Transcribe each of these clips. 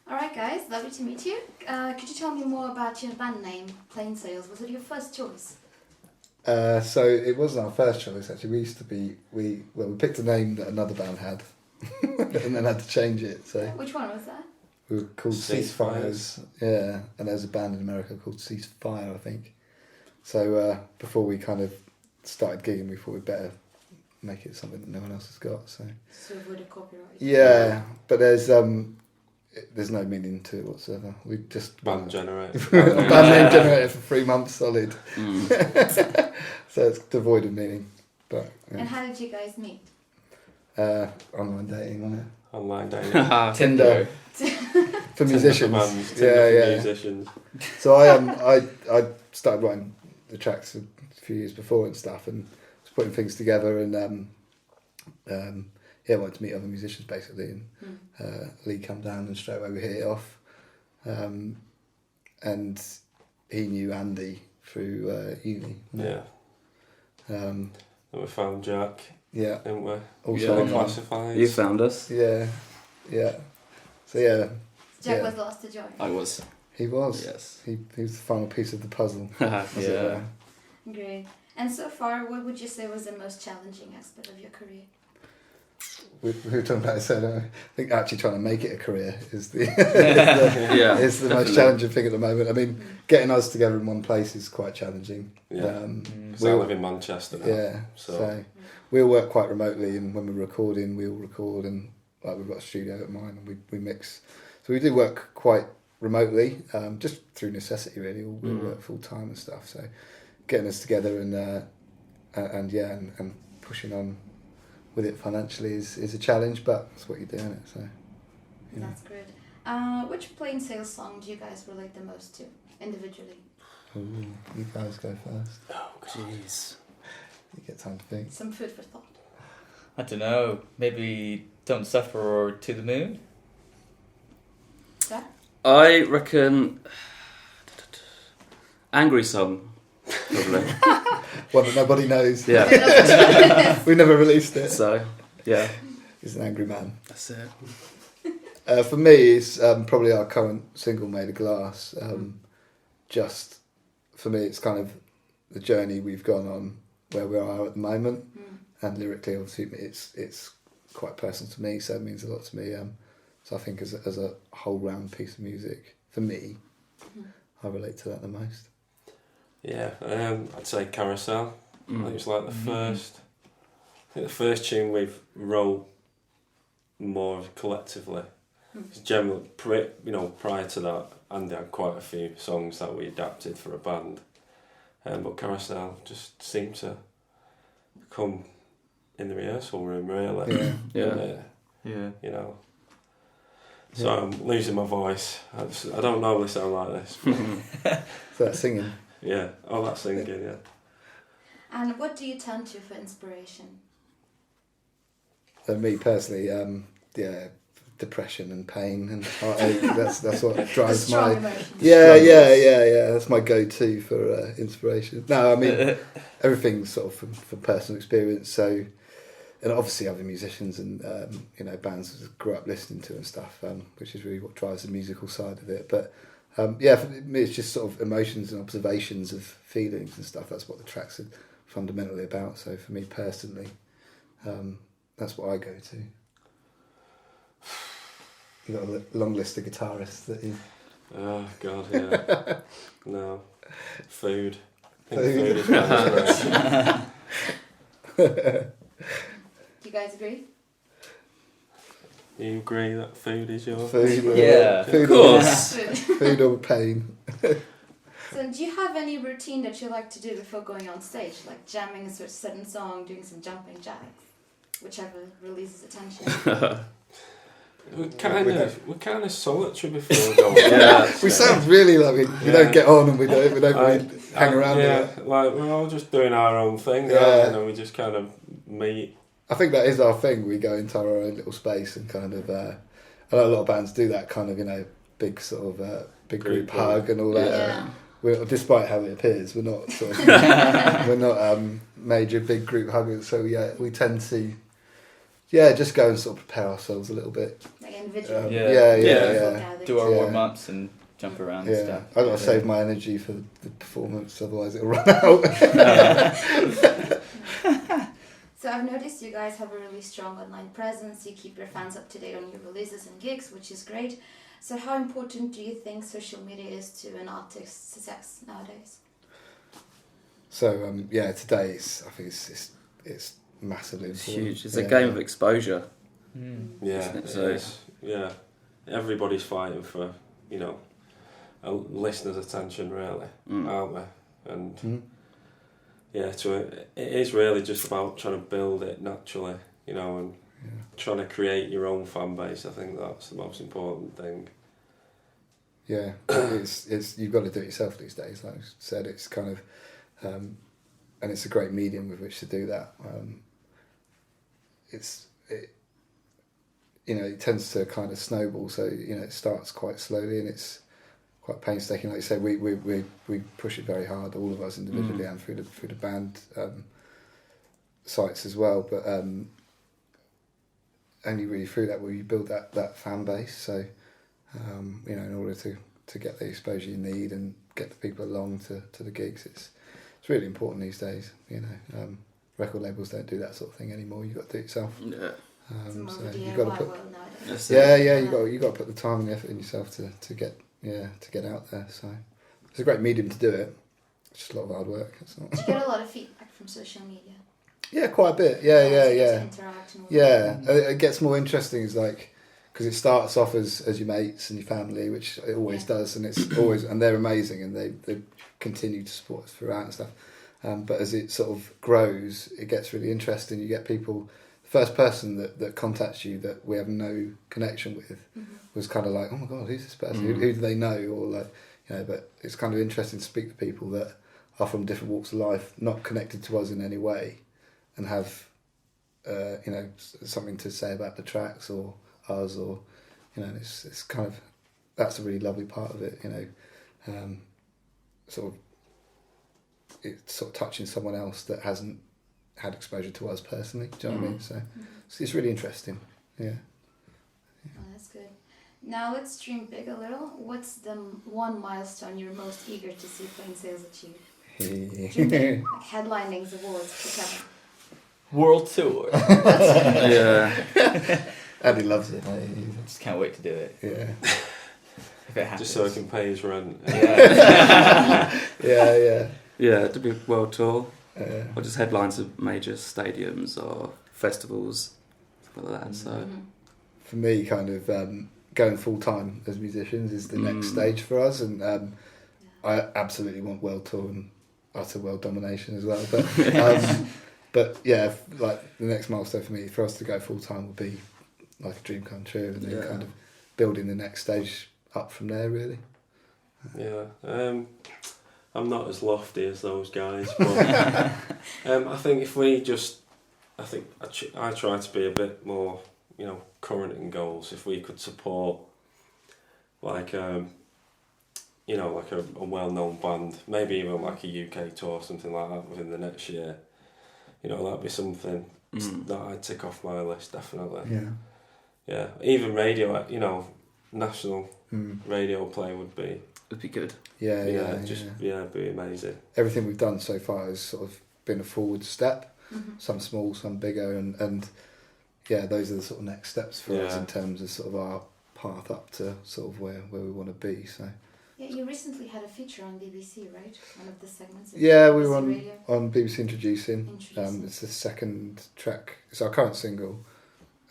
All right, guys, lovely to meet you. Could you tell me more about your band name, Plain Sails? Was it your first choice? So it wasn't our first choice actually. We used to be we picked a name that another band had, and then had to change it. So Which one was that? we were called Ceasefires. Ceasefires. Yeah, and there's a band in America called Ceasefire, I think. So before we kind of started gigging, we thought we'd better make it something that no one else has got. So avoid a copyright. yeah, but there's no meaning to it whatsoever. We just Band generator. band name generated for 3 months solid. Mm. So it's devoid of meaning. But yeah. And how did you guys meet? Online dating on it. Online dating. Tinder. For musicians. Bands, Tinder for musicians. So I started writing the tracks a few years before and stuff, and was putting things together, and I wanted to meet other musicians basically, and Lee come down and straight away we hit it off, and he knew Andy through uni. Yeah. And we found Jack. Yeah. Didn't we? Also on Classifieds. You found us. Yeah. So yeah. Jack was the last to join. I was. He was. Yes. He was the final piece of the puzzle. Yeah. Great. And so far, what would you say was the most challenging aspect of your career? We were talking about it, so I think actually trying to make it a career is the Yeah, is the most challenging thing at the moment. I mean, getting us together in one place is quite challenging. Yeah. Because I live in Manchester now. Yeah. So we all work quite remotely, and when we're recording, we all record, and like we've got a studio at mine, and we mix. So we do work quite remotely, just through necessity really. We work full time and stuff. So getting us together and pushing on with it financially is a challenge, but it's what you're doing it. So yeah. That's great. Which Plain Sails song do you guys relate the most to individually? Ooh, you guys go first. Oh, jeez. You get time to think. Some food for thought. I don't know. Maybe Don't Suffer or To the Moon? Yeah? I reckon Angry Song, probably. One that nobody knows. Yeah. We never released it. So, yeah. He's an angry man. That's it. For me, it's probably our current single, Made of Glass. Just, for me, it's kind of the journey we've gone on where we are at the moment. And lyrically, obviously, it's quite personal to me, so it means a lot to me. So I think as a whole round piece of music, for me, I relate to that the most. Yeah, I'd say Carousel. I think it's like the first tune we've wrote more collectively. It's generally, prior to that, Andy had quite a few songs that we adapted for a band, but Carousel just seemed to come in the rehearsal room really. Yeah. You know. So I'm losing my voice. I don't normally sound like this. So that's singing. Yeah. Oh, that's singing. Yeah. And what do you turn to for inspiration? And me personally, depression and pain and heartache. that's what drives Strong my. emotions. Yeah. That's my go-to for inspiration. No, I mean everything's sort of from personal experience. So, and obviously other musicians and bands I grew up listening to and stuff, which is really what drives the musical side of it. But for me, it's just sort of emotions and observations of feelings and stuff. That's what the tracks are fundamentally about. So for me personally, that's what I go to. You got a long list of guitarists that you. Oh God, yeah. No, food. I think food is my inspiration. Do you guys agree? You agree that food is your Food, Yeah, food of course. Food or pain. So do you have any routine that you like to do before going on stage? Like jamming a certain song, doing some jumping jacks, whichever releases attention? We're kind of solitary before we go. We sound really like we don't get on and we don't really hang around. Like we're all just doing our own thing, and then we just kind of meet. I think that is our thing. We go into our own little space and kind of. I know a lot of bands do that kind of big sort of big group hug and all that. Yeah. Despite how it appears, we're not sort of we're not major big group huggers. So we tend to just go and sort of prepare ourselves a little bit. Like individual. Yeah. Do our Yeah. warm-ups and jump around and Yeah, stuff. I got to save my energy for the performance, otherwise it'll run out. So I've noticed you guys have a really strong online presence. You keep your fans up to date on your releases and gigs, which is great. So how important do you think social media is to an artist's success nowadays? So today I think it's massively It's important. huge. It's a game of exposure. Yeah, Isn't it? it So- is. Yeah, everybody's fighting for a listener's attention, really, aren't they? And it is really just about trying to build it naturally, and trying to create your own fan base. I think that's the most important thing. Yeah, it's you've got to do it yourself these days. Like I said, it's kind of, and it's a great medium with which to do that. It tends to kind of snowball. So it starts quite slowly and it's quite painstaking. Like you say, we push it very hard, all of us individually and through the band sites as well. But only really through that will you build that fan base. So in order to get the exposure you need and get the people along to the gigs, it's really important these days. Record labels don't do that sort of thing anymore. You've got to do it yourself. Yeah. It's more So of a you've DIY got to put world nowadays. That's it. yeah, you got to put the time and the effort in yourself to get out there. So it's a great medium to do it. It's just a lot of hard work. That's all. Do you get a lot of feedback from social media? Yeah, quite a bit. Do you Yeah. get to interact and all that? Yeah, it gets more interesting. Is like because it starts off as your mates and your family, which it always does, and it's always and they're amazing and they continue to support us throughout and stuff. But as it sort of grows, it gets really interesting. You get people. The first person that contacts you that we have no connection with was kind of like, oh my god, who's this person? Who do they know? Or like, but it's kind of interesting to speak to people that are from different walks of life, not connected to us in any way, and have something to say about the tracks or us, or it's kind of that's a really lovely part of it. It's sort of touching someone else that hasn't had exposure to us personally. Do you know what I mean? So it's really interesting. Yeah. Oh, that's good. Now let's dream big a little. What's the one milestone you're most eager to see Plain Sails achieve? Dream big, like headlinings, awards, whatever. World tour. Yeah. Andy loves it. Just can't wait to do it. Yeah. If it happens. Just so I can pay his rent. Yeah. Yeah, to be a world tour. Yeah. Or just headlines of major stadiums or festivals, stuff like that. So For me, kind of going full time as musicians is the next stage for us, and I absolutely want world tour and utter world domination as well. But yeah, like the next milestone for me, for us to go full time, would be like a dream come true, and then kind of building the next stage up from there. Really. Yeah. I'm not as lofty as those guys, but I think if we just, I try to be a bit more, current in goals. If we could support, like a well-known band, maybe even like a UK tour, something like that within the next year, that'd be something that I'd tick off my list, definitely. Yeah. Yeah. Even radio, national radio play would be good. Yeah. it'd be amazing. Everything we've done so far has sort of been a forward step. Some small, some bigger, and those are the sort of next steps for us in terms of sort of our path up to sort of where we want to be. So. Yeah, you recently had a feature on BBC, right? One of the segments. Yeah, we were BBC Radio. on BBC Introducing. It's the second track. It's our current single,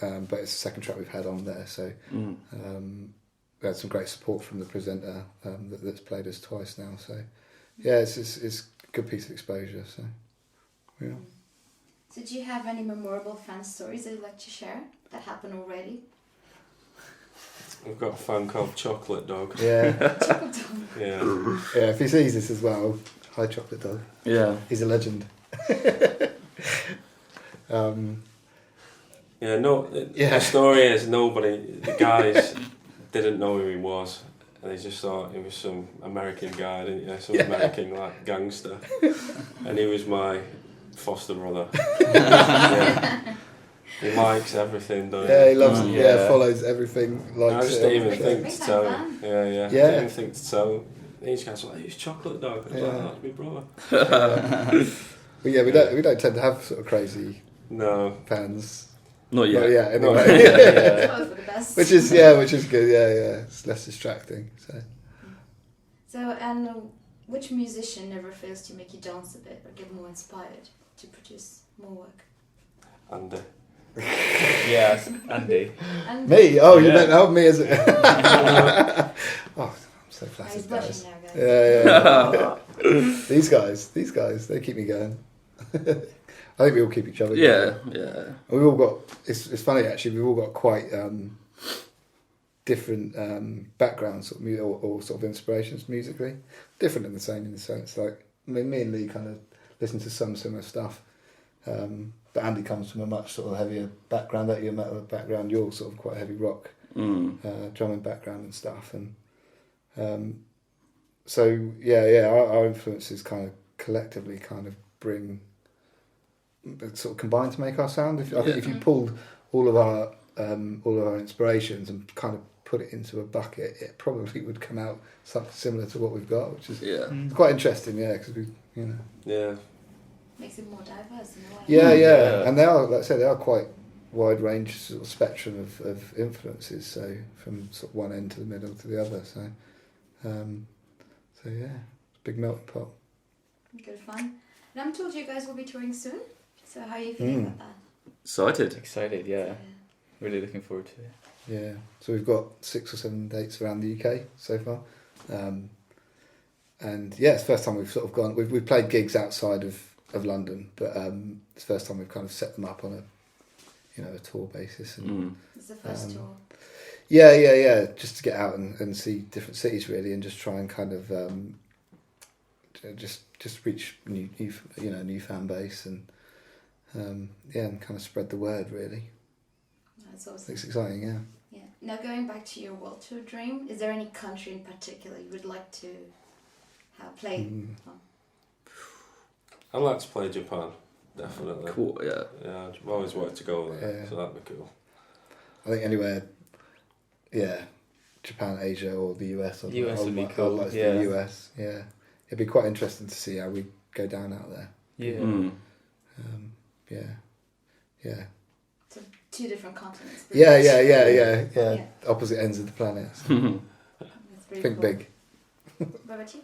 but it's the second track we've had on there. So we had some great support from the presenter that's played us twice now. So yeah, it's a good piece of exposure. So yeah. So do you have any memorable fan stories that you'd like to share that happened already? We've got a fan called Chocolate Dog. Yeah. Chocolate Dog. Yeah. Yeah, if he sees this as well, hi Chocolate Dog. Yeah. He's a legend. The story is the guys didn't know who he was, and they just thought he was some American guy, didn't you? Some American like gangster, and he was my foster brother. He likes everything, doesn't Yeah, he loves. Mm. Yeah, Yeah. follows everything. I Likes just it. didn't even everything. think to Big tell time him. fan. Yeah. Yeah. Didn't even think to tell him. These guys were like, "Who's chocolate dog?" I was like, Yeah. "Oh, that's my brother." But yeah, we don't tend to have sort of crazy No. fans. Not yet. Not yet, Not anyway. Yeah. Both for the best. which is good. Yeah. It's less distracting. So, and which musician never fails to make you dance a bit or get more inspired to produce more work? Andy. Yes, Andy. And Me? Oh, you Yeah. don't know me as a. Oh, I'm so he's flattered, blushing guys. now, guys. Yeah. These guys, they keep me going. I think we all keep each other going. Yeah. We've all got. It's funny actually. We've all got quite different backgrounds, sort of, or sort of inspirations musically. Different in the sense. Like me and Lee kind of listen to some similar stuff. But Andy comes from a much sort of heavier background. That your metal background, you're sort of quite heavy rock, drumming background and stuff. And so our influences kind of collectively kind of bring sort of combine to make our sound. I think if you pulled all of our inspirations and kind of put it into a bucket, it probably would come out something similar to what we've got, which is quite interesting. Yeah, because we, Yeah. Makes it more diverse in a way. Yeah, and they are, like I say, they are quite wide range sort of spectrum of influences. So from sort of one end to the middle to the other. So yeah, it's a big melting pot. Good fun. And I'm told you guys will be touring soon. So how are you feeling about that? Excited. Excited, yeah. Really looking forward to it. Yeah, so we've got 6 or 7 dates around the UK so far, and yeah, it's the first time we've sort of gone. We've played gigs outside of London, but it's the first time we've kind of set them up on a tour basis. And It's the first tour. yeah, just to get out and see different cities really, and just try and kind of just reach new fan base and and kind of spread the word really. That's awesome. It's exciting, yeah. Yeah. Now going back to your world tour dream, is there any country in particular you would like to have played? I'd like to play Japan, definitely. Cool. Yeah. Yeah, I've always wanted to go there, Yeah. so that'd be cool. I think anywhere, Japan, Asia, or the US. US would be I'd cool, like to yeah. do the US, yeah. It'd be quite interesting to see how we go down out there. Yeah. Yeah. So 2 different continents. Yeah. Opposite ends of the planet. So That's pretty think cool. big. What about you?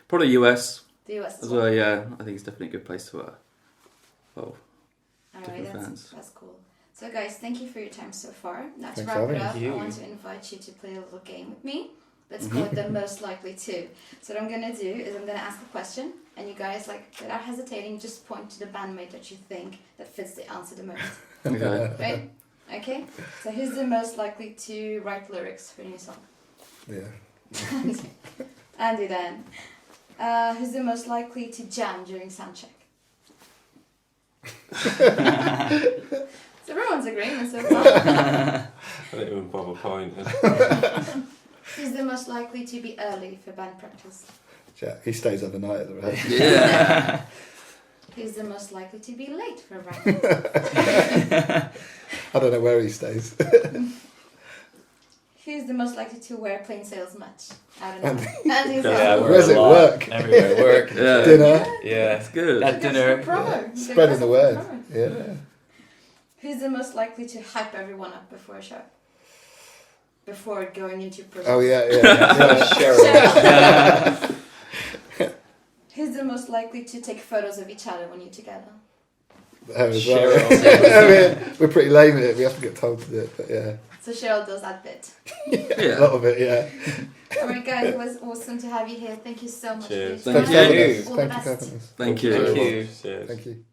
Probably US The US as well. Yeah, I think it's definitely a good place to. Alright, different fans. that's cool. So guys, thank you for your time so far. Now to Thanks wrap for it having up, me. I want to invite you to play a little game with me. Let's call it the most likely to. So what I'm gonna do is I'm gonna ask a question, and you guys, without hesitating, just point to the bandmate that you think that fits the answer the most. Okay. Right? Okay? So who's the most likely to write lyrics for a new song? Yeah. Andy then. Who's the most likely to jam during soundcheck? So everyone's agreeing so far. I didn't even bother pointing. Who's the most likely to be early for band practice? Jack, he stays overnight at the rehearsal. Yeah. Who's the most likely to be late for band practice? I don't know where he stays. Who's the most likely to wear plain sails much? I don't know. Andy's Yeah, like, we're Where's a it lot. work? Everywhere work. Yeah. Dinner, Yeah. It's good. At Good dinner. for promo. Good spreading the for word. promo. Yeah. Who's the most likely to hype everyone up before a show? Before going into person. Oh yeah. Cheryl. Who's the most likely to take photos of each other when you're together? Her as Cheryl. well. We're pretty lame at it. We have to get told to do it, but yeah, So Cheryl does that bit. a lot of it. Yeah. Alright guys, it was awesome to have you here. Thank you so much Cheers. for your Thank time. you. Thank you for All the having best. us. Thank you. Thank Very you. much. Cheers. Thank you.